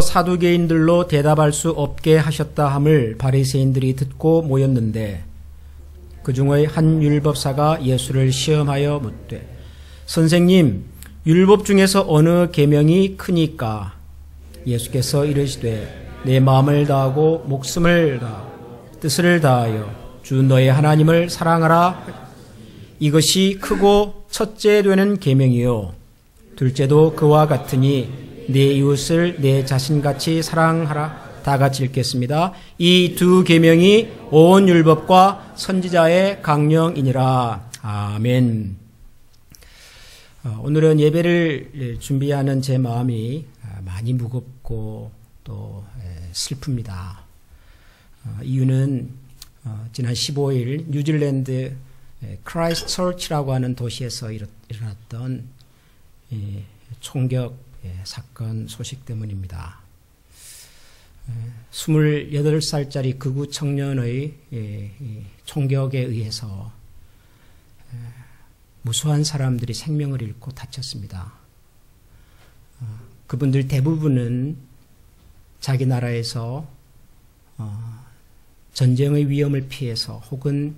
사두개인들로 대답할 수 없게 하셨다 함을 바리새인들이 듣고 모였는데 그 중의 한 율법사가 예수를 시험하여 묻되 선생님, 율법 중에서 어느 계명이 크니까? 예수께서 이르시되 내 마음을 다하고 목숨을 다하고 뜻을 다하여 주 너의 하나님을 사랑하라. 이것이 크고 첫째 되는 계명이요 둘째도 그와 같으니 내 이웃을 내 자신같이 사랑하라. 다 같이 읽겠습니다. 이 두 계명이 온 율법과 선지자의 강령이니라. 아멘. 오늘은 예배를 준비하는 제 마음이 많이 무겁고 또 슬픕니다. 이유는 지난 15일 뉴질랜드 크라이스트처치라고 하는 도시에서 일어났던 총격 사건 소식 때문입니다. 28살짜리 극우 청년의 총격에 의해서 무수한 사람들이 생명을 잃고 다쳤습니다. 그분들 대부분은 자기 나라에서 전쟁의 위험을 피해서 혹은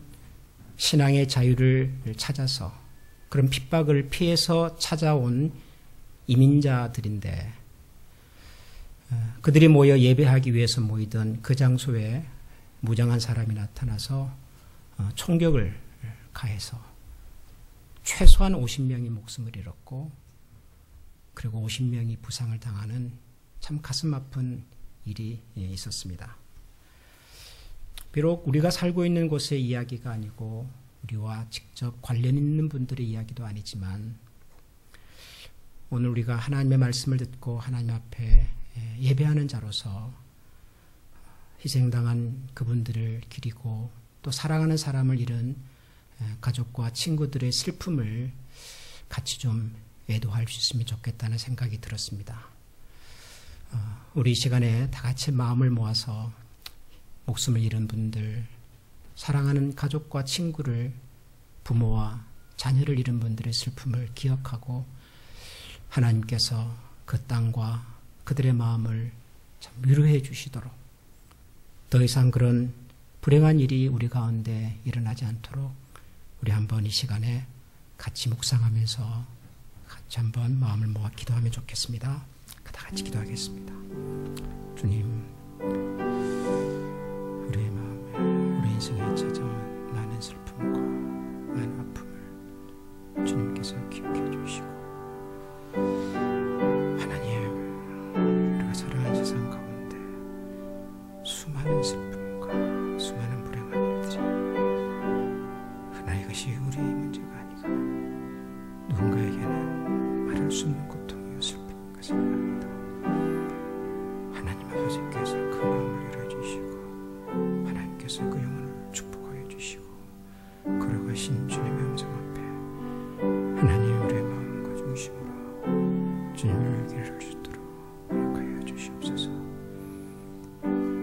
신앙의 자유를 찾아서 그런 핍박을 피해서 찾아온 이민자들인데 그들이 모여 예배하기 위해서 모이던 그 장소에 무장한 사람이 나타나서 총격을 가해서 최소한 50명이 목숨을 잃었고 그리고 50명이 부상을 당하는 참 가슴 아픈 일이 있었습니다. 비록 우리가 살고 있는 곳의 이야기가 아니고 우리와 직접 관련 있는 분들의 이야기도 아니지만 오늘 우리가 하나님의 말씀을 듣고 하나님 앞에 예배하는 자로서 희생당한 그분들을 기리고 또 사랑하는 사람을 잃은 가족과 친구들의 슬픔을 같이 좀 애도할 수 있으면 좋겠다는 생각이 들었습니다. 우리 이 시간에 다 같이 마음을 모아서 목숨을 잃은 분들, 사랑하는 가족과 친구를, 부모와 자녀를 잃은 분들의 슬픔을 기억하고 하나님께서 그 땅과 그들의 마음을 참 위로해 주시도록 더 이상 그런 불행한 일이 우리 가운데 일어나지 않도록 우리 한번 이 시간에 같이 묵상하면서 같이 한번 마음을 모아 기도하면 좋겠습니다. 다 같이 기도하겠습니다. 주님, 우리의 마음에 우리 인생에 찾아온 많은 슬픔과 많은 아픔을 주님께서 기억해 주시고 하나님, 우리가 살아가는 세상 가운데 수많은 슬픔과 수많은 불행한 일들이 그러나 이것이 우리의 문제가 아니고 누군가에게는 말할 수 없는 고통이요 슬픔인 것을 압니다. 하나님 아버지께서 그 마음을 열어주시고 하나님께서 그 영혼을 축복하여 주시고 걸어가신 주님의 음성 앞에 하나님 우리의 마음과 중심으로 주님을 기를 수 있도록 허락하여 주시옵소서.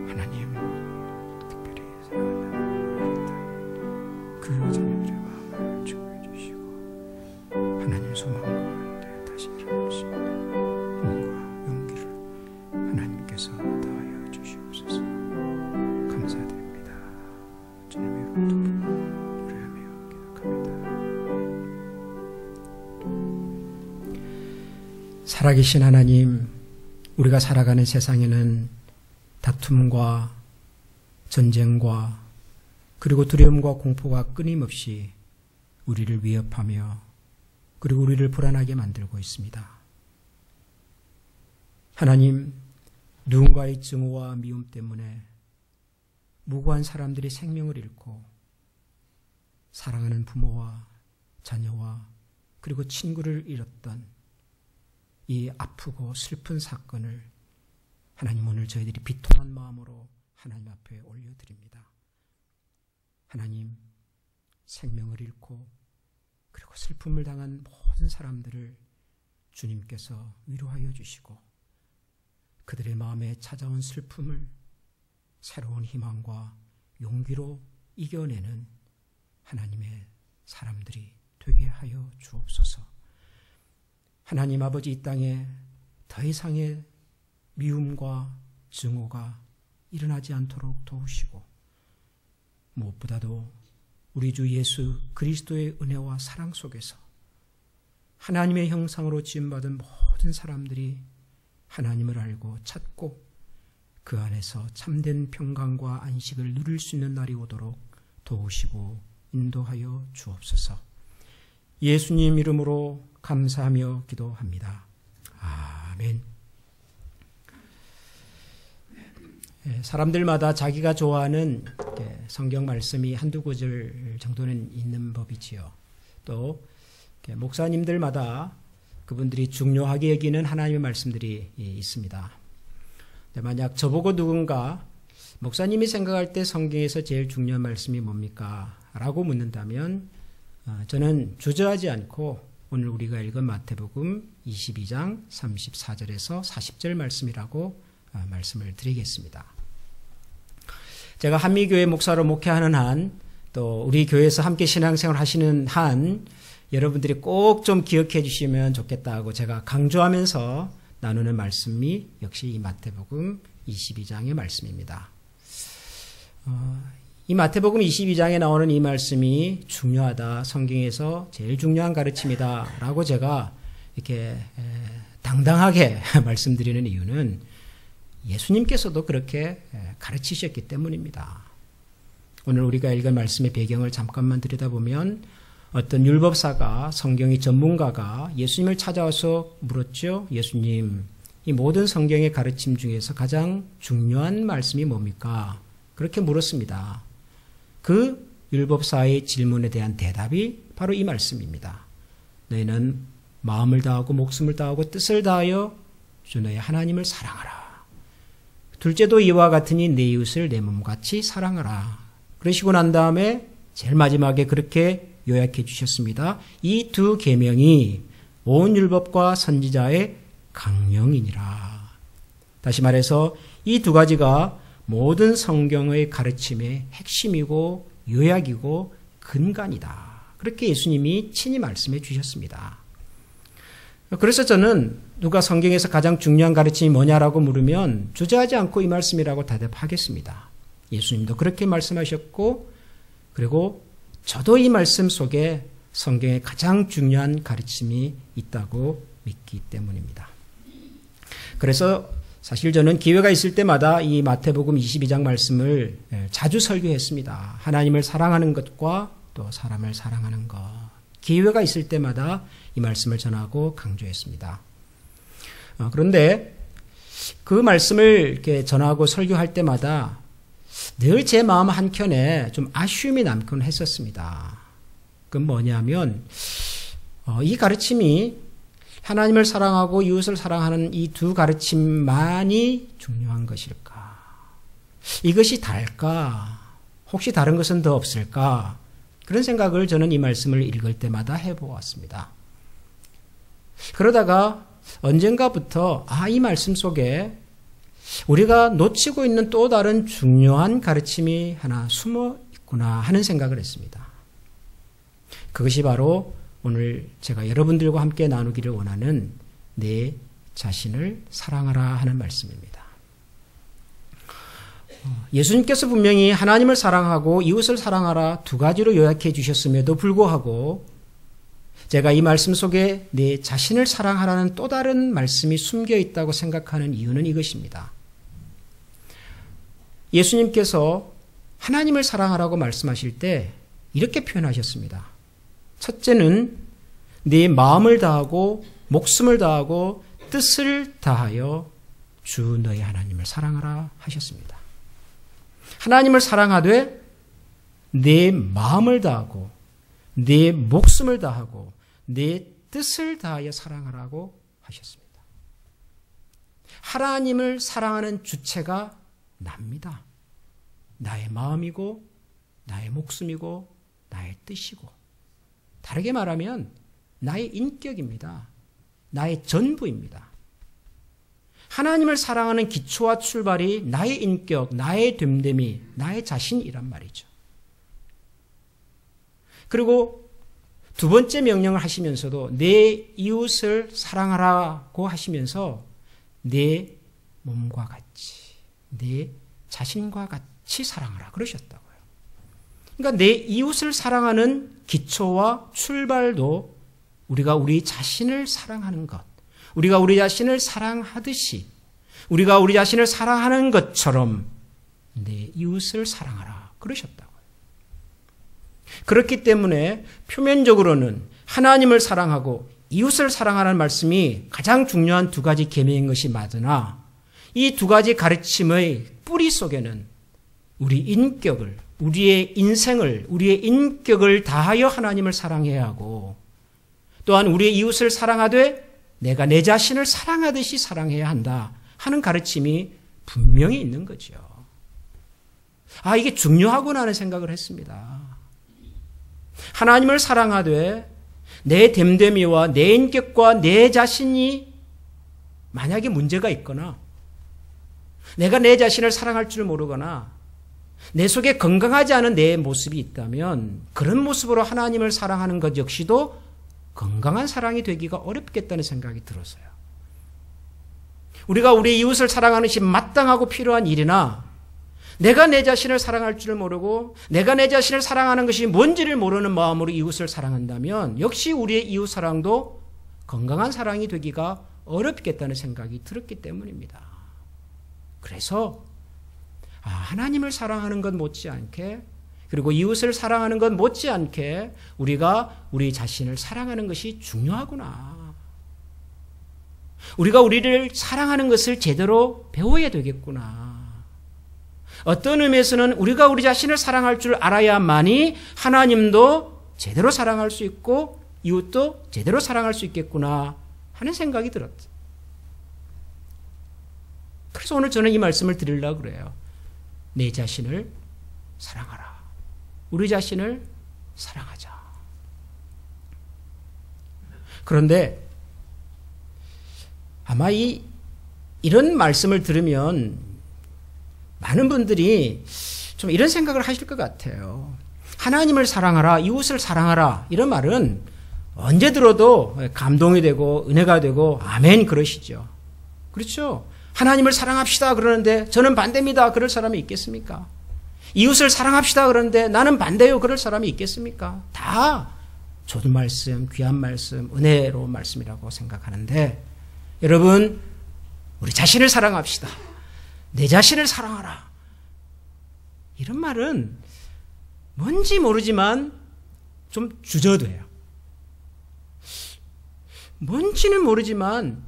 하나님, 특별히 사랑하는 그 자녀들의 마음을 축복해 주시고 하나님 소망 가운데 다시 일어날 수 있는 힘과 용기를 하나님께서 더하여 주시옵소서. 감사드립니다. 주님의 이름으로 노래하며 기도합니다. 살아계신 하나님, 우리가 살아가는 세상에는 다툼과 전쟁과 그리고 두려움과 공포가 끊임없이 우리를 위협하며 그리고 우리를 불안하게 만들고 있습니다. 하나님, 누군가의 증오와 미움 때문에 무고한 사람들이 생명을 잃고 사랑하는 부모와 자녀와 그리고 친구를 잃었던 이 아프고 슬픈 사건을 하나님 오늘 저희들이 비통한 마음으로 하나님 앞에 올려드립니다. 하나님, 생명을 잃고 그리고 슬픔을 당한 모든 사람들을 주님께서 위로하여 주시고 그들의 마음에 찾아온 슬픔을 새로운 희망과 용기로 이겨내는 하나님의 사람들이 되게 하여 주옵소서. 하나님 아버지, 이 땅에 더 이상의 미움과 증오가 일어나지 않도록 도우시고 무엇보다도 우리 주 예수 그리스도의 은혜와 사랑 속에서 하나님의 형상으로 지음받은 모든 사람들이 하나님을 알고 찾고 그 안에서 참된 평강과 안식을 누릴 수 있는 날이 오도록 도우시고 인도하여 주옵소서. 예수님 이름으로 감사하며 기도합니다. 아멘. 사람들마다 자기가 좋아하는 성경 말씀이 한두 구절 정도는 있는 법이지요. 또 목사님들마다 그분들이 중요하게 여기는 하나님의 말씀들이 있습니다. 만약 저보고 누군가 목사님이 생각할 때 성경에서 제일 중요한 말씀이 뭡니까? 라고 묻는다면 저는 주저하지 않고 오늘 우리가 읽은 마태복음 22장 34절에서 40절 말씀이라고 말씀을 드리겠습니다. 제가 한미교회 목사로 목회하는 한, 또 우리 교회에서 함께 신앙생활 하시는 한 여러분들이 꼭 좀 기억해 주시면 좋겠다고 제가 강조하면서 나누는 말씀이 역시 이 마태복음 22장의 말씀입니다. 이 마태복음 22장에 나오는 이 말씀이 중요하다, 성경에서 제일 중요한 가르침이다 라고 제가 이렇게 당당하게 말씀드리는 이유는 예수님께서도 그렇게 가르치셨기 때문입니다. 오늘 우리가 읽은 말씀의 배경을 잠깐만 들여다보면 어떤 율법사가, 성경의 전문가가 예수님을 찾아와서 물었죠. 예수님, 이 모든 성경의 가르침 중에서 가장 중요한 말씀이 뭡니까? 그렇게 물었습니다. 그 율법사의 질문에 대한 대답이 바로 이 말씀입니다. 너희는 마음을 다하고 목숨을 다하고 뜻을 다하여 주 너희 하나님을 사랑하라. 둘째도 이와 같으니 내 이웃을 내 몸같이 사랑하라. 그러시고 난 다음에 제일 마지막에 그렇게 요약해 주셨습니다. 이 두 계명이 온 율법과 선지자의 강령이니라. 다시 말해서 이 두 가지가 모든 성경의 가르침의 핵심이고 요약이고 근간이다. 그렇게 예수님이 친히 말씀해 주셨습니다. 그래서 저는 누가 성경에서 가장 중요한 가르침이 뭐냐라고 물으면 주저하지 않고 이 말씀이라고 대답하겠습니다. 예수님도 그렇게 말씀하셨고, 그리고 저도 이 말씀 속에 성경에 가장 중요한 가르침이 있다고 믿기 때문입니다. 그래서 사실 저는 기회가 있을 때마다 이 마태복음 22장 말씀을 자주 설교했습니다. 하나님을 사랑하는 것과 또 사람을 사랑하는 것. 기회가 있을 때마다 이 말씀을 전하고 강조했습니다. 그런데 그 말씀을 이렇게 전하고 설교할 때마다 늘 제 마음 한켠에 좀 아쉬움이 남곤 했었습니다. 그건 뭐냐면 이 가르침이 하나님을 사랑하고 이웃을 사랑하는 이 두 가르침만이 중요한 것일까? 이것이 다를까? 혹시 다른 것은 더 없을까? 그런 생각을 저는 이 말씀을 읽을 때마다 해보았습니다. 그러다가 언젠가부터 이 말씀 속에 우리가 놓치고 있는 또 다른 중요한 가르침이 하나 숨어 있구나 하는 생각을 했습니다. 그것이 바로 오늘 제가 여러분들과 함께 나누기를 원하는 내 자신을 사랑하라 하는 말씀입니다. 예수님께서 분명히 하나님을 사랑하고 이웃을 사랑하라 두 가지로 요약해 주셨음에도 불구하고 제가 이 말씀 속에 내 자신을 사랑하라는 또 다른 말씀이 숨겨 있다고 생각하는 이유는 이것입니다. 예수님께서 하나님을 사랑하라고 말씀하실 때 이렇게 표현하셨습니다. 첫째는 내 마음을 다하고 목숨을 다하고 뜻을 다하여 주 너희 하나님을 사랑하라 하셨습니다. 하나님을 사랑하되 내 마음을 다하고 내 목숨을 다하고 내 뜻을 다하여 사랑하라고 하셨습니다. 하나님을 사랑하는 주체가 납니다. 나의 마음이고 나의 목숨이고 나의 뜻이고, 다르게 말하면 나의 인격입니다. 나의 전부입니다. 하나님을 사랑하는 기초와 출발이 나의 인격, 나의 됨됨이, 나의 자신이란 말이죠. 그리고 두 번째 명령을 하시면서도 내 이웃을 사랑하라고 하시면서 내 몸과 같이, 내 자신과 같이 사랑하라 그러셨다고요. 그러니까 내 이웃을 사랑하는 기초와 출발도 우리가 우리 자신을 사랑하는 것, 우리가 우리 자신을 사랑하듯이 우리가 우리 자신을 사랑하는 것처럼 내 이웃을 사랑하라 그러셨다고요. 그렇기 때문에 표면적으로는 하나님을 사랑하고 이웃을 사랑하라는 말씀이 가장 중요한 두 가지 계명인 것이 맞으나 이 두 가지 가르침의 뿌리 속에는 우리 인격을, 우리의 인생을, 우리의 인격을 다하여 하나님을 사랑해야 하고 또한 우리의 이웃을 사랑하되 내가 내 자신을 사랑하듯이 사랑해야 한다 하는 가르침이 분명히 있는 거죠. 아, 이게 중요하구나 하는 생각을 했습니다. 하나님을 사랑하되 내 됨됨이와 내 인격과 내 자신이 만약에 문제가 있거나 내가 내 자신을 사랑할 줄 모르거나 내 속에 건강하지 않은 내 모습이 있다면 그런 모습으로 하나님을 사랑하는 것 역시도 건강한 사랑이 되기가 어렵겠다는 생각이 들었어요. 우리가 우리 이웃을 사랑하는 것이 마땅하고 필요한 일이나 내가 내 자신을 사랑할 줄 모르고 내가 내 자신을 사랑하는 것이 뭔지를 모르는 마음으로 이웃을 사랑한다면 역시 우리의 이웃 사랑도 건강한 사랑이 되기가 어렵겠다는 생각이 들었기 때문입니다. 그래서 하나님을 사랑하는 것 못지않게 그리고 이웃을 사랑하는 것 못지않게 우리가 우리 자신을 사랑하는 것이 중요하구나. 우리가 우리를 사랑하는 것을 제대로 배워야 되겠구나. 어떤 의미에서는 우리가 우리 자신을 사랑할 줄 알아야만이 하나님도 제대로 사랑할 수 있고 이웃도 제대로 사랑할 수 있겠구나 하는 생각이 들었죠. 그래서 오늘 저는 이 말씀을 드리려고 그래요. 내 자신을 사랑하라. 우리 자신을 사랑하자. 그런데 아마 이런 말씀을 들으면 많은 분들이 좀 이런 생각을 하실 것 같아요. 하나님을 사랑하라, 이웃을 사랑하라 이런 말은 언제 들어도 감동이 되고 은혜가 되고 아멘 그러시죠. 그렇죠? 하나님을 사랑합시다 그러는데 저는 반대입니다. 그럴 사람이 있겠습니까? 이웃을 사랑합시다 그러는데 나는 반대요. 그럴 사람이 있겠습니까? 다 좋은 말씀, 귀한 말씀, 은혜로운 말씀이라고 생각하는데 여러분 우리 자신을 사랑합시다. 내 자신을 사랑하라. 이런 말은 뭔지 모르지만 좀 주저돼요. 뭔지는 모르지만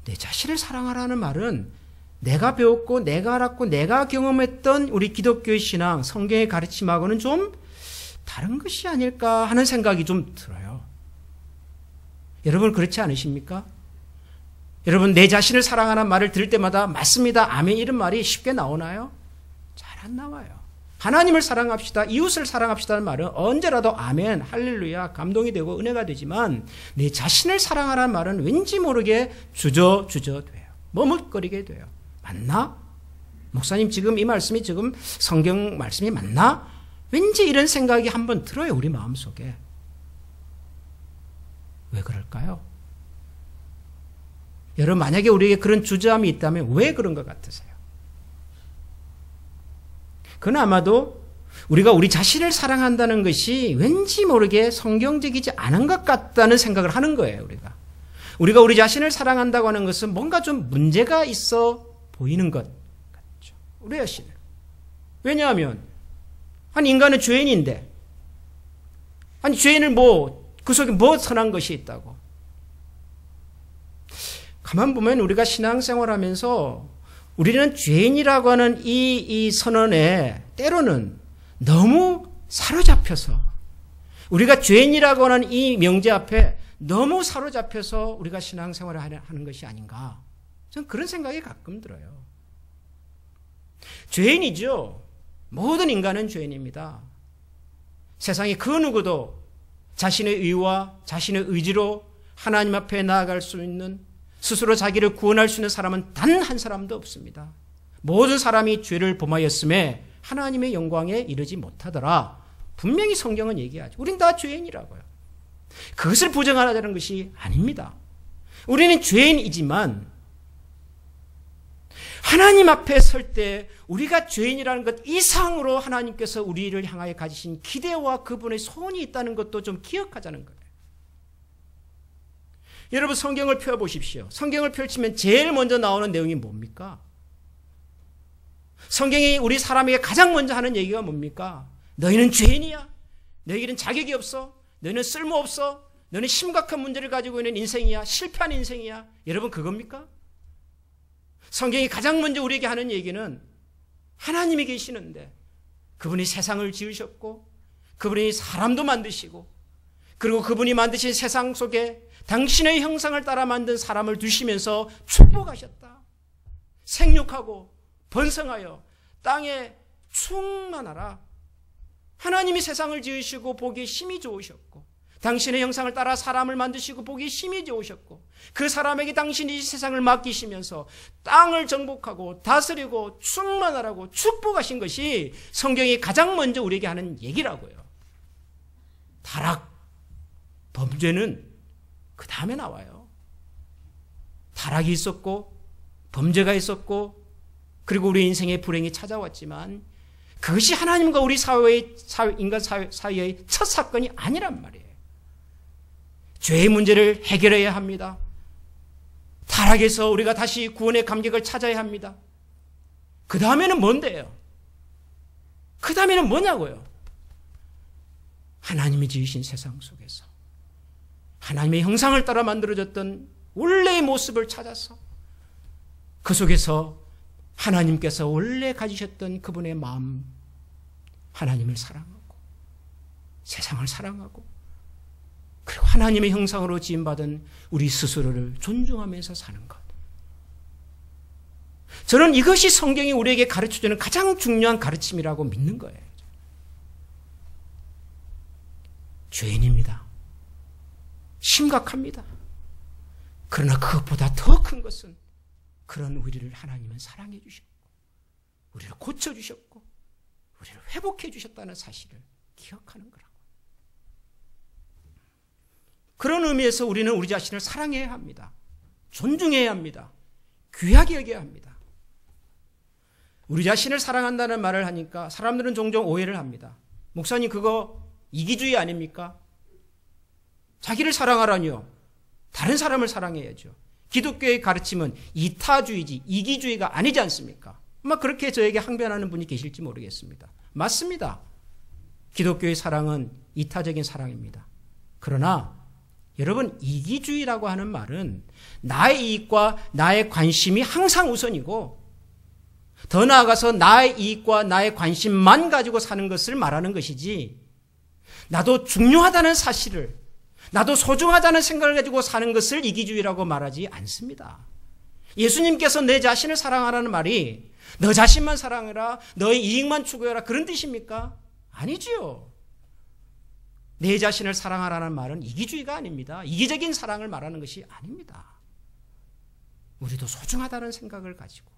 내 자신을 사랑하라는 말은 내가 배웠고 내가 알았고 내가 경험했던 우리 기독교의 신앙, 성경의 가르침하고는 좀 다른 것이 아닐까 하는 생각이 좀 들어요. 여러분 그렇지 않으십니까? 여러분 내 자신을 사랑하는 말을 들을 때마다 맞습니다. 아멘 이런 말이 쉽게 나오나요? 잘 안 나와요. 하나님을 사랑합시다. 이웃을 사랑합시다는 말은 언제라도 아멘, 할렐루야 감동이 되고 은혜가 되지만 내 자신을 사랑하라는 말은 왠지 모르게 주저돼요. 머뭇거리게 돼요. 맞나? 목사님 지금 이 말씀이 지금 성경 말씀이 맞나? 왠지 이런 생각이 한번 들어요. 우리 마음속에. 왜 그럴까요? 여러분 만약에 우리에게 그런 주저함이 있다면 왜 그런 것 같으세요? 그건 아마도 우리가 우리 자신을 사랑한다는 것이 왠지 모르게 성경적이지 않은 것 같다는 생각을 하는 거예요. 우리가 우리 자신을 사랑한다고 하는 것은 뭔가 좀 문제가 있어 보이는 것 같죠. 우리 자신을. 왜냐하면 한 인간은 죄인인데 아니 죄인을 그 속에 뭐 선한 것이 있다고. 가만 보면 우리가 신앙생활하면서 우리는 죄인이라고 하는 이 선언에 때로는 너무 사로잡혀서 우리가 죄인이라고 하는 이 명제 앞에 너무 사로잡혀서 우리가 신앙생활을 하는 것이 아닌가. 저는 그런 생각이 가끔 들어요. 죄인이죠. 모든 인간은 죄인입니다. 세상에 그 누구도 자신의 의와 자신의 의지로 하나님 앞에 나아갈 수 있는 스스로 자기를 구원할 수 있는 사람은 단 한 사람도 없습니다. 모든 사람이 죄를 범하였음에 하나님의 영광에 이르지 못하더라. 분명히 성경은 얘기하죠. 우린 다 죄인이라고요. 그것을 부정하자는 것이 아닙니다. 우리는 죄인이지만 하나님 앞에 설 때 우리가 죄인이라는 것 이상으로 하나님께서 우리를 향하여 가지신 기대와 그분의 소원이 있다는 것도 좀 기억하자는 거예요. 여러분 성경을 펴보십시오. 성경을 펼치면 제일 먼저 나오는 내용이 뭡니까? 성경이 우리 사람에게 가장 먼저 하는 얘기가 뭡니까? 너희는 죄인이야. 너희는 자격이 없어. 너희는 쓸모없어. 너희는 심각한 문제를 가지고 있는 인생이야. 실패한 인생이야. 여러분 그겁니까? 성경이 가장 먼저 우리에게 하는 얘기는 하나님이 계시는데 그분이 세상을 지으셨고 그분이 사람도 만드시고 그리고 그분이 만드신 세상 속에 당신의 형상을 따라 만든 사람을 두시면서 축복하셨다. 생육하고 번성하여 땅에 충만하라. 하나님이 세상을 지으시고 보기에 심히 좋으셨고 당신의 형상을 따라 사람을 만드시고 보기에 심히 좋으셨고 그 사람에게 당신이 이 세상을 맡기시면서 땅을 정복하고 다스리고 충만하라고 축복하신 것이 성경이 가장 먼저 우리에게 하는 얘기라고요. 타락, 범죄는 그 다음에 나와요. 타락이 있었고 범죄가 있었고 그리고 우리 인생의 불행이 찾아왔지만 그것이 하나님과 우리 인간 사회의 첫 사건이 아니란 말이에요. 죄의 문제를 해결해야 합니다. 타락에서 우리가 다시 구원의 감격을 찾아야 합니다. 그 다음에는 뭔데요? 그 다음에는 뭐냐고요? 하나님이 지으신 세상 속에서 하나님의 형상을 따라 만들어졌던 원래의 모습을 찾아서 그 속에서 하나님께서 원래 가지셨던 그분의 마음, 하나님을 사랑하고 세상을 사랑하고 그리고 하나님의 형상으로 지음받은 우리 스스로를 존중하면서 사는 것. 저는 이것이 성경이 우리에게 가르쳐주는 가장 중요한 가르침이라고 믿는 거예요. 죄인입니다. 심각합니다. 그러나 그것보다 더 큰 것은 그런 우리를 하나님은 사랑해 주셨고 우리를 고쳐주셨고 우리를 회복해 주셨다는 사실을 기억하는 거라고. 그런 의미에서 우리는 우리 자신을 사랑해야 합니다. 존중해야 합니다. 귀하게 여겨야 합니다. 우리 자신을 사랑한다는 말을 하니까 사람들은 종종 오해를 합니다. 목사님 그거 이기주의 아닙니까? 자기를 사랑하라니요. 다른 사람을 사랑해야죠. 기독교의 가르침은 이타주의지 이기주의가 아니지 않습니까? 아마 그렇게 저에게 항변하는 분이 계실지 모르겠습니다. 맞습니다. 기독교의 사랑은 이타적인 사랑입니다. 그러나 여러분 이기주의라고 하는 말은 나의 이익과 나의 관심이 항상 우선이고 더 나아가서 나의 이익과 나의 관심만 가지고 사는 것을 말하는 것이지 나도 중요하다는 사실을 나도 소중하다는 생각을 가지고 사는 것을 이기주의라고 말하지 않습니다. 예수님께서 내 자신을 사랑하라는 말이 너 자신만 사랑해라, 너의 이익만 추구해라 그런 뜻입니까? 아니지요. 내 자신을 사랑하라는 말은 이기주의가 아닙니다. 이기적인 사랑을 말하는 것이 아닙니다. 우리도 소중하다는 생각을 가지고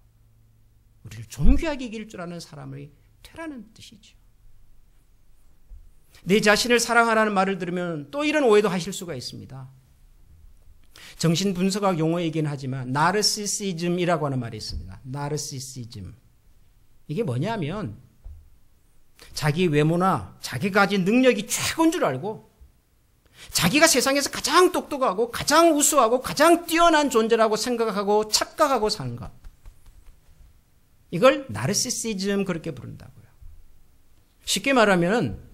우리를 존귀하게 이길 줄 아는 사람이 되라는 뜻이죠. 내 자신을 사랑하라는 말을 들으면 또 이런 오해도 하실 수가 있습니다. 정신분석학 용어이긴 하지만 나르시시즘이라고 하는 말이 있습니다. 나르시시즘. 이게 뭐냐면 자기 외모나 자기가 가진 능력이 최고인 줄 알고 자기가 세상에서 가장 똑똑하고 가장 우수하고 가장 뛰어난 존재라고 생각하고 착각하고 사는 것. 이걸 나르시시즘 그렇게 부른다고요. 쉽게 말하면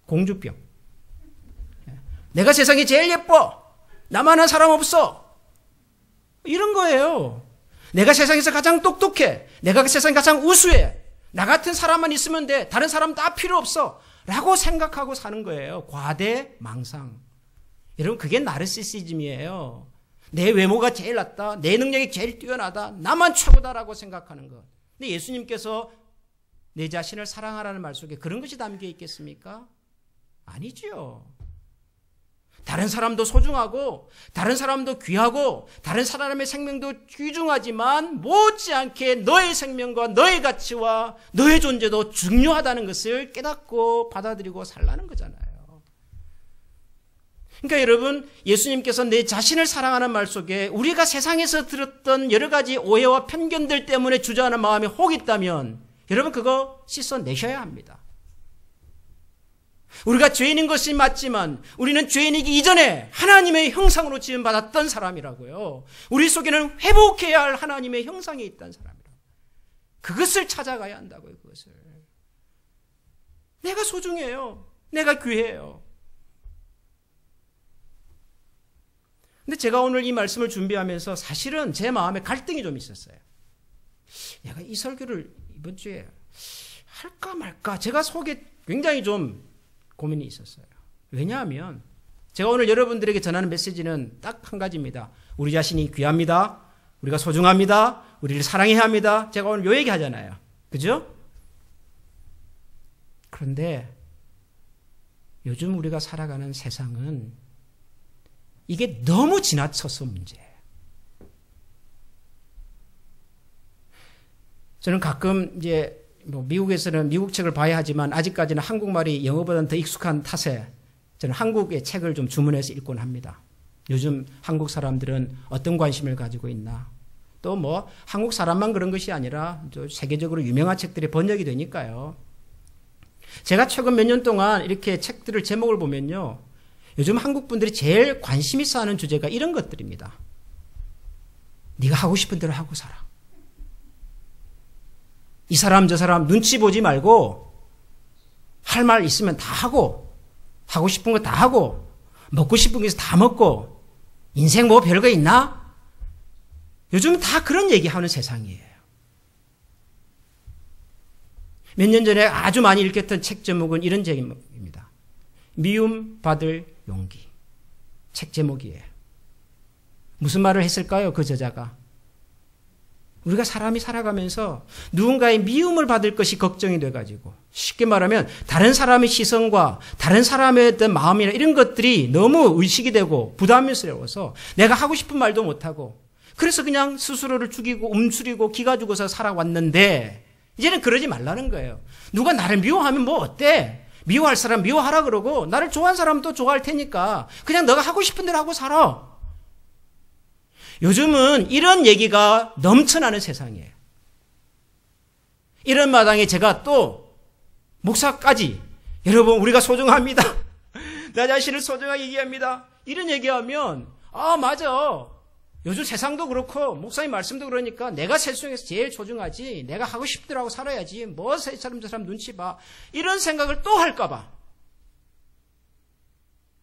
공주병. 내가 세상에 제일 예뻐. 나만한 사람 없어. 이런 거예요. 내가 세상에서 가장 똑똑해. 내가 세상에 가장 우수해. 나 같은 사람만 있으면 돼. 다른 사람 다 필요 없어. 라고 생각하고 사는 거예요. 과대망상. 여러분 그게 나르시시즘이에요. 내 외모가 제일 낫다. 내 능력이 제일 뛰어나다. 나만 최고다라고 생각하는 것. 근데 예수님께서 내 자신을 사랑하라는 말 속에 그런 것이 담겨 있겠습니까? 아니지요. 다른 사람도 소중하고 다른 사람도 귀하고 다른 사람의 생명도 귀중하지만 못지않게 너의 생명과 너의 가치와 너의 존재도 중요하다는 것을 깨닫고 받아들이고 살라는 거잖아요. 그러니까 여러분, 예수님께서 내 자신을 사랑하는 말 속에 우리가 세상에서 들었던 여러 가지 오해와 편견들 때문에 주저하는 마음이 혹 있다면 여러분 그거 씻어내셔야 합니다. 우리가 죄인인 것이 맞지만 우리는 죄인이기 이전에 하나님의 형상으로 지음받았던 사람이라고요. 우리 속에는 회복해야 할 하나님의 형상이 있다는 사람이라고. 그것을 찾아가야 한다고요. 그것을. 내가 소중해요. 내가 귀해요. 근데 제가 오늘 이 말씀을 준비하면서 사실은 제 마음에 갈등이 좀 있었어요. 내가 이 설교를 이번 주에 할까 말까 제가 속에 굉장히 좀 고민이 있었어요. 왜냐하면 제가 오늘 여러분들에게 전하는 메시지는 딱 한 가지입니다. 우리 자신이 귀합니다. 우리가 소중합니다. 우리를 사랑해야 합니다. 제가 오늘 요 얘기 하잖아요. 그죠? 그런데 요즘 우리가 살아가는 세상은 이게 너무 지나쳐서 문제예요. 저는 가끔 이제 미국에서는 미국 책을 봐야 하지만 아직까지는 한국말이 영어보다는 더 익숙한 탓에 저는 한국의 책을 좀 주문해서 읽곤 합니다. 요즘 한국 사람들은 어떤 관심을 가지고 있나. 또 한국 사람만 그런 것이 아니라 세계적으로 유명한 책들이 번역이 되니까요. 제가 최근 몇 년 동안 이렇게 책들을 제목을 보면요. 요즘 한국 분들이 제일 관심 있어 하는 주제가 이런 것들입니다. 네가 하고 싶은 대로 하고 살아. 이 사람 저 사람 눈치 보지 말고 할 말 있으면 다 하고 하고 싶은 거 다 하고 먹고 싶은 거 다 먹고 인생 뭐 별거 있나? 요즘 다 그런 얘기하는 세상이에요. 몇 년 전에 아주 많이 읽혔던 책 제목은 이런 제목입니다. 미움받을 용기. 책 제목이에요. 무슨 말을 했을까요? 그 저자가. 우리가 사람이 살아가면서 누군가의 미움을 받을 것이 걱정이 돼가지고 쉽게 말하면 다른 사람의 시선과 다른 사람의 어떤 마음이나 이런 것들이 너무 의식이 되고 부담스러워서 내가 하고 싶은 말도 못하고 그래서 그냥 스스로를 죽이고 움츠리고 기가 죽어서 살아왔는데 이제는 그러지 말라는 거예요. 누가 나를 미워하면 뭐 어때? 미워할 사람 미워하라 그러고 나를 좋아하는 사람도 좋아할 테니까 그냥 너가 하고 싶은 대로 하고 살아. 요즘은 이런 얘기가 넘쳐나는 세상이에요. 이런 마당에 제가 또 목사까지 여러분 우리가 소중합니다. 나 자신을 소중하게 얘기합니다. 이런 얘기하면 맞아. 요즘 세상도 그렇고 목사님 말씀도 그러니까 내가 세상에서 제일 소중하지. 내가 하고 싶더라고 살아야지. 뭐 세 사람 저 사람 눈치 봐. 이런 생각을 또 할까 봐.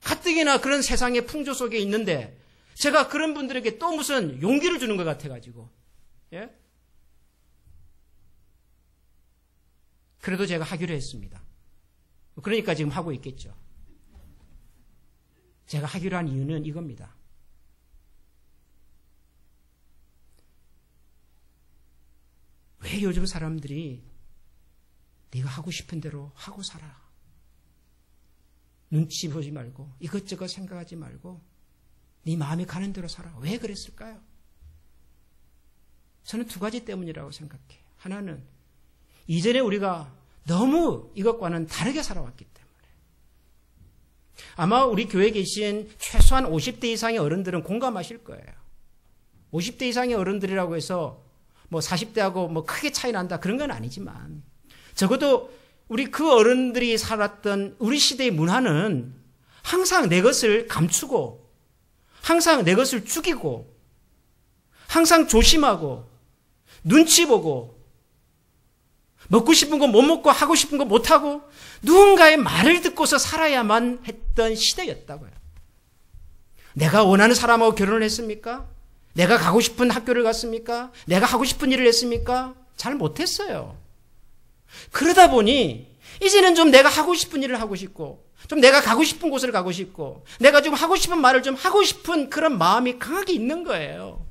가뜩이나 그런 세상의 풍조 속에 있는데 제가 그런 분들에게 또 무슨 용기를 주는 것 같아가지고. 예? 그래도 제가 하기로 했습니다. 그러니까 지금 하고 있겠죠. 제가 하기로 한 이유는 이겁니다. 왜 요즘 사람들이 네가 하고 싶은 대로 하고 살아. 눈치 보지 말고 이것저것 생각하지 말고 네 마음이 가는 대로 살아. 왜 그랬을까요? 저는 두 가지 때문이라고 생각해요. 하나는 이전에 우리가 너무 이것과는 다르게 살아왔기 때문에. 아마 우리 교회에 계신 최소한 50대 이상의 어른들은 공감하실 거예요. 50대 이상의 어른들이라고 해서 40대하고 크게 차이 난다 그런 건 아니지만 적어도 우리 그 어른들이 살았던 우리 시대의 문화는 항상 내 것을 감추고 항상 내 것을 죽이고 항상 조심하고 눈치 보고 먹고 싶은 거 못 먹고 하고 싶은 거 못 하고 누군가의 말을 듣고서 살아야만 했던 시대였다고요. 내가 원하는 사람하고 결혼을 했습니까? 내가 가고 싶은 학교를 갔습니까? 내가 하고 싶은 일을 했습니까? 잘 못했어요. 그러다 보니 이제는 좀 내가 하고 싶은 일을 하고 싶고 좀 내가 가고 싶은 곳을 가고 싶고 내가 좀 하고 싶은 말을 좀 하고 싶은 그런 마음이 강하게 있는 거예요.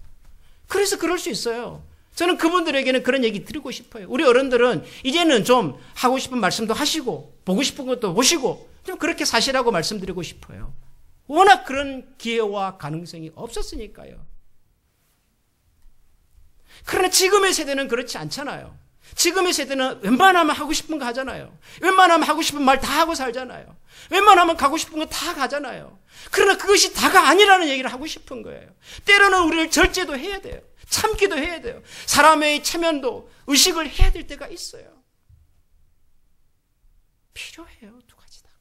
그래서 그럴 수 있어요. 저는 그분들에게는 그런 얘기 드리고 싶어요. 우리 어른들은 이제는 좀 하고 싶은 말씀도 하시고 보고 싶은 것도 보시고 좀 그렇게 사시라고 말씀드리고 싶어요. 워낙 그런 기회와 가능성이 없었으니까요. 그러나 지금의 세대는 그렇지 않잖아요. 지금의 세대는 웬만하면 하고 싶은 거 하잖아요. 웬만하면 하고 싶은 말 다 하고 살잖아요. 웬만하면 가고 싶은 거 다 가잖아요. 그러나 그것이 다가 아니라는 얘기를 하고 싶은 거예요. 때로는 우리를 절제도 해야 돼요. 참기도 해야 돼요. 사람의 체면도 의식을 해야 될 때가 있어요. 필요해요. 두 가지 다가.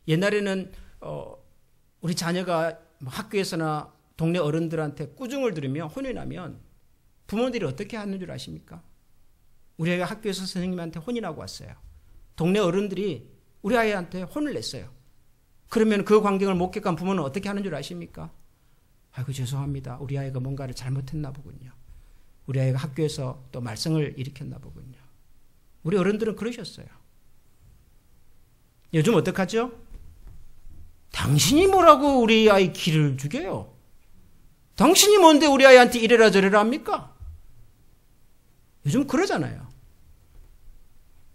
옛날에는 우리 자녀가 학교에서나 동네 어른들한테 꾸중을 들으며 혼이 나면 부모들이 어떻게 하는 줄 아십니까? 우리 아이가 학교에서 선생님한테 혼이 나고 왔어요. 동네 어른들이 우리 아이한테 혼을 냈어요. 그러면 그 광경을 목격한 부모는 어떻게 하는 줄 아십니까? 아이고 죄송합니다. 우리 아이가 뭔가를 잘못했나 보군요. 우리 아이가 학교에서 또 말썽을 일으켰나 보군요. 우리 어른들은 그러셨어요. 요즘 어떡하죠? 당신이 뭐라고 우리 아이 기를 죽여요? 당신이 뭔데 우리 아이한테 이래라 저래라 합니까? 요즘 그러잖아요.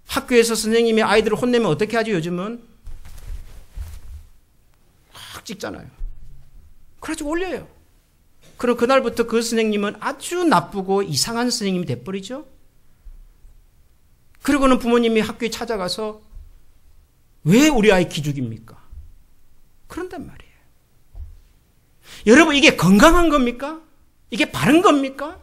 학교에서 선생님이 아이들을 혼내면 어떻게 하죠? 요즘은 확 찍잖아요. 그래가지고 올려요. 그럼 그날부터 그 선생님은 아주 나쁘고 이상한 선생님이 돼버리죠. 그리고는 부모님이 학교에 찾아가서 왜 우리 아이 기죽입니까? 그런단 말이에요. 여러분, 이게 건강한 겁니까? 이게 바른 겁니까?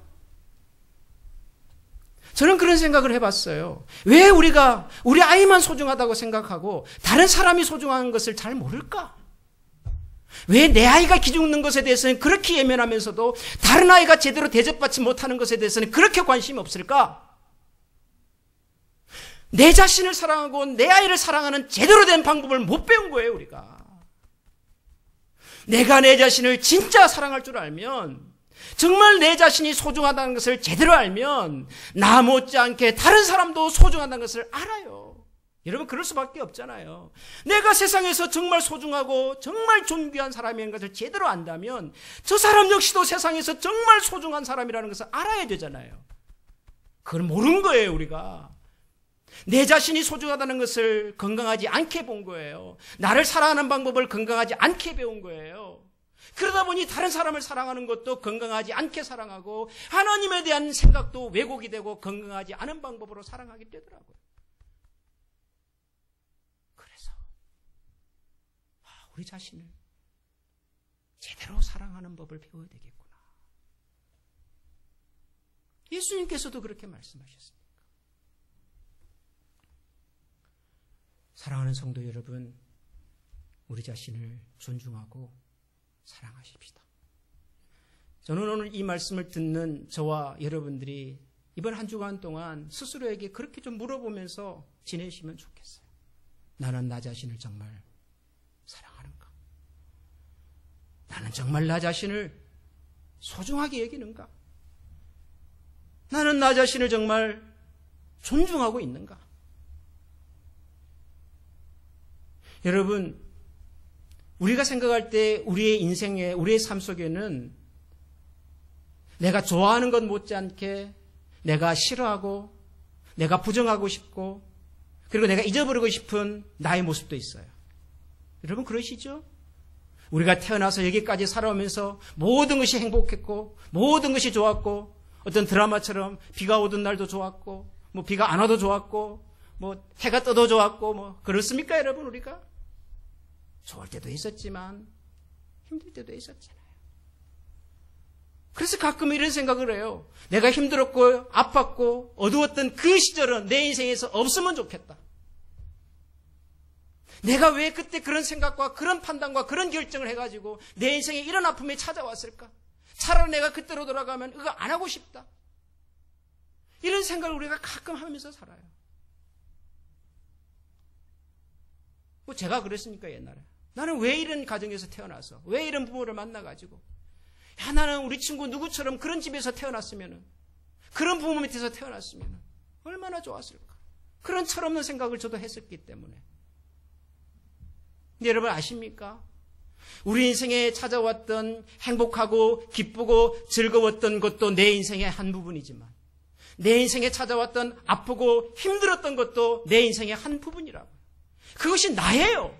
저는 그런 생각을 해봤어요. 왜 우리가 우리 아이만 소중하다고 생각하고 다른 사람이 소중한 것을 잘 모를까? 왜 내 아이가 기죽는 것에 대해서는 그렇게 예민하면서도 다른 아이가 제대로 대접받지 못하는 것에 대해서는 그렇게 관심이 없을까? 내 자신을 사랑하고 내 아이를 사랑하는 제대로 된 방법을 못 배운 거예요, 우리가. 내가 내 자신을 진짜 사랑할 줄 알면, 정말 내 자신이 소중하다는 것을 제대로 알면 나 못지않게 다른 사람도 소중하다는 것을 알아요. 여러분, 그럴 수밖에 없잖아요. 내가 세상에서 정말 소중하고 정말 존귀한 사람인 것을 제대로 안다면 저 사람 역시도 세상에서 정말 소중한 사람이라는 것을 알아야 되잖아요. 그걸 모르는 거예요, 우리가. 내 자신이 소중하다는 것을 건강하지 않게 본 거예요. 나를 사랑하는 방법을 건강하지 않게 배운 거예요. 그러다 보니 다른 사람을 사랑하는 것도 건강하지 않게 사랑하고 하나님에 대한 생각도 왜곡이 되고 건강하지 않은 방법으로 사랑하게 되더라고요. 그래서 우리 자신을 제대로 사랑하는 법을 배워야 되겠구나. 예수님께서도 그렇게 말씀하셨습니다. 사랑하는 성도 여러분, 우리 자신을 존중하고 사랑하십시다. 저는 오늘 이 말씀을 듣는 저와 여러분들이 이번 한 주간 동안 스스로에게 그렇게 좀 물어보면서 지내시면 좋겠어요. 나는 나 자신을 정말 사랑하는가? 나는 정말 나 자신을 소중하게 여기는가? 나는 나 자신을 정말 존중하고 있는가? 여러분, 우리가 생각할 때 우리의 인생에, 우리의 삶 속에는 내가 좋아하는 것 못지않게 내가 싫어하고 내가 부정하고 싶고 그리고 내가 잊어버리고 싶은 나의 모습도 있어요. 여러분 그러시죠? 우리가 태어나서 여기까지 살아오면서 모든 것이 행복했고 모든 것이 좋았고 어떤 드라마처럼 비가 오던 날도 좋았고 뭐 비가 안 와도 좋았고 뭐 해가 떠도 좋았고 뭐 그렇습니까 여러분? 우리가 좋을 때도 있었지만 힘들 때도 있었잖아요. 그래서 가끔 이런 생각을 해요. 내가 힘들었고 아팠고 어두웠던 그 시절은 내 인생에서 없으면 좋겠다. 내가 왜 그때 그런 생각과 그런 판단과 그런 결정을 해가지고 내 인생에 이런 아픔이 찾아왔을까? 차라리 내가 그때로 돌아가면 그거 안 하고 싶다. 이런 생각을 우리가 가끔 하면서 살아요. 뭐 제가 그랬으니까 옛날에. 나는 왜 이런 가정에서 태어나서 왜 이런 부모를 만나가지고 야 나는 우리 친구 누구처럼 그런 집에서 태어났으면은 그런 부모 밑에서 태어났으면은 얼마나 좋았을까. 그런 철없는 생각을 저도 했었기 때문에. 근데 여러분 아십니까? 우리 인생에 찾아왔던 행복하고 기쁘고 즐거웠던 것도 내 인생의 한 부분이지만 내 인생에 찾아왔던 아프고 힘들었던 것도 내 인생의 한 부분이라고요. 그것이 나예요.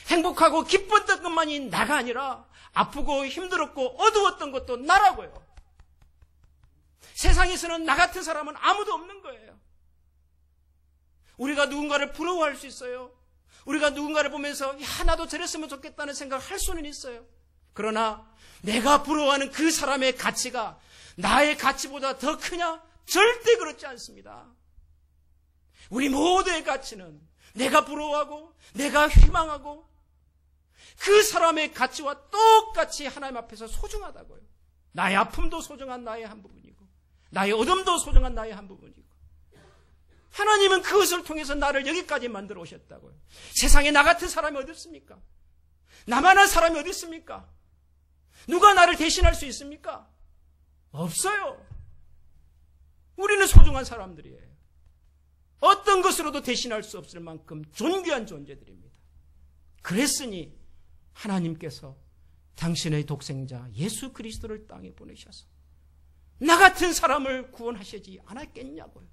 행복하고 기뻤던 것만이 나가 아니라 아프고 힘들었고 어두웠던 것도 나라고요. 세상에서는 나 같은 사람은 아무도 없는 거예요. 우리가 누군가를 부러워할 수 있어요. 우리가 누군가를 보면서 나도 저랬으면 좋겠다는 생각을 할 수는 있어요. 그러나 내가 부러워하는 그 사람의 가치가 나의 가치보다 더 크냐? 절대 그렇지 않습니다. 우리 모두의 가치는 내가 부러워하고 내가 희망하고 그 사람의 가치와 똑같이 하나님 앞에서 소중하다고요. 나의 아픔도 소중한 나의 한 부분이고 나의 어둠도 소중한 나의 한 부분이고 하나님은 그것을 통해서 나를 여기까지 만들어 오셨다고요. 세상에 나 같은 사람이 어디 있습니까? 나만한 사람이 어디 있습니까? 누가 나를 대신할 수 있습니까? 없어요. 우리는 소중한 사람들이에요. 어떤 것으로도 대신할 수 없을 만큼 존귀한 존재들입니다. 그랬으니 하나님께서 당신의 독생자 예수 그리스도를 땅에 보내셔서 나 같은 사람을 구원하시지 않았겠냐고요.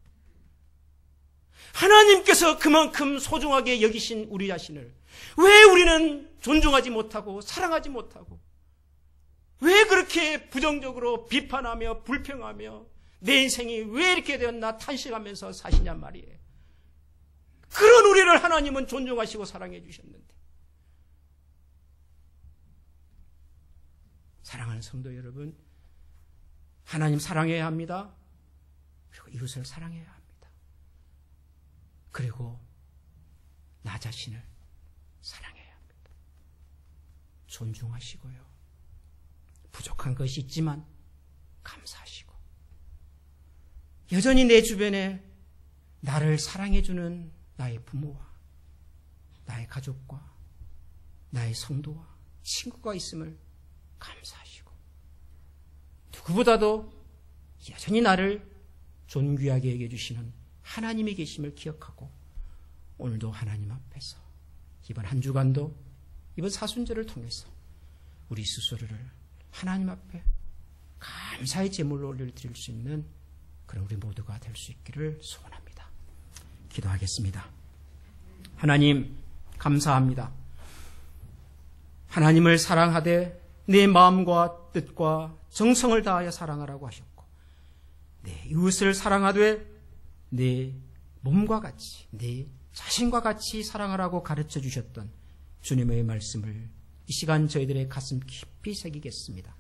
하나님께서 그만큼 소중하게 여기신 우리 자신을 왜 우리는 존중하지 못하고 사랑하지 못하고 왜 그렇게 부정적으로 비판하며 불평하며 내 인생이 왜 이렇게 되었나 탄식하면서 사시냔 말이에요. 그런 우리를 하나님은 존중하시고 사랑해 주셨는데 사랑하는 성도 여러분, 하나님 사랑해야 합니다. 그리고 이웃을 사랑해야 합니다. 그리고 나 자신을 사랑해야 합니다. 존중하시고요. 부족한 것이 있지만 감사하시고 여전히 내 주변에 나를 사랑해주는 나의 부모와 나의 가족과 나의 성도와 친구가 있음을 감사하시고 누구보다도 여전히 나를 존귀하게 여겨주시는 하나님이 계심을 기억하고 오늘도 하나님 앞에서 이번 한 주간도 이번 사순절을 통해서 우리 스스로를 하나님 앞에 감사의 제물로 올려드릴 수 있는 그런 우리 모두가 될 수 있기를 소원합니다. 기도하겠습니다. 하나님 감사합니다. 하나님을 사랑하되 내 마음과 뜻과 정성을 다하여 사랑하라고 하셨고 내 이웃을 사랑하되 내 몸과 같이 내 자신과 같이 사랑하라고 가르쳐 주셨던 주님의 말씀을 이 시간 저희들의 가슴 깊이 새기겠습니다.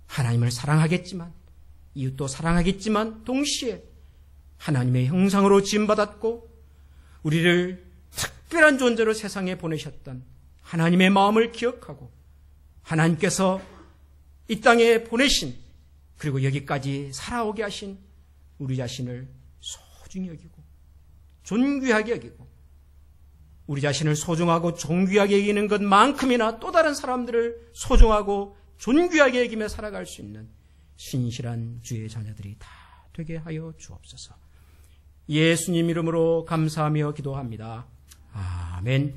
하나님을 사랑하겠지만 이웃도 사랑하겠지만 동시에 하나님의 형상으로 지음받았고 우리를 특별한 존재로 세상에 보내셨던 하나님의 마음을 기억하고 하나님께서 이 땅에 보내신 그리고 여기까지 살아오게 하신 우리 자신을 소중히 여기고 존귀하게 여기고 우리 자신을 소중하고 존귀하게 여기는 것만큼이나 또 다른 사람들을 소중하고 존귀하게 여기며 살아갈 수 있는 신실한 주의 자녀들이 다 되게 하여 주옵소서. 예수님 이름으로 감사하며 기도합니다. 아멘.